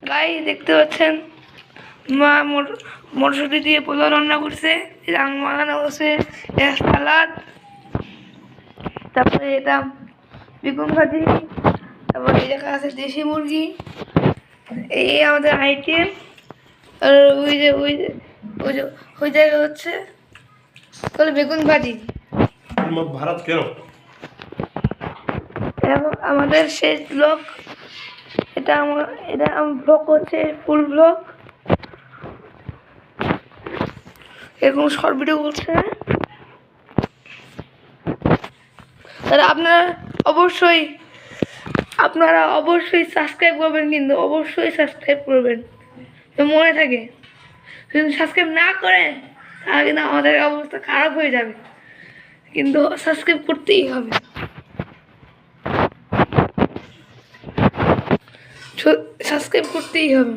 গাই দেখতে পাচ্ছেন মা মটরশুঁটি দিয়ে পোলাও রান্না করছে, রাং মাখানো করছে, সালাদ, তারপরে এটা বেগুন ভাজি, তারপরে এই জায়গা আছে দেশি মুরগি। এই আমাদের আইটেম। আর ওই যে ওই যে ওই যে ওই জায়গা হচ্ছে তাহলে বেগুন ভাজি। ভারত কেন? এবং আমাদের শেষ ব্লগ, এটা আমার ব্লগ হচ্ছে ফুল ব্লগ, এরকম শর্ট ভিডিও করছে না। তাহলে আপনারা অবশ্যই সাবস্ক্রাইব করবেন, কিন্তু অবশ্যই সাবস্ক্রাইব করবেন, মনে থাকে। যদি সাবস্ক্রাইব না করেন তাহলে কিন্তু আমাদের অবস্থা খারাপ হয়ে যাবে, কিন্তু সাবস্ক্রাইব করতেই হবে, সাবস্ক্রাইব করতেই হবে।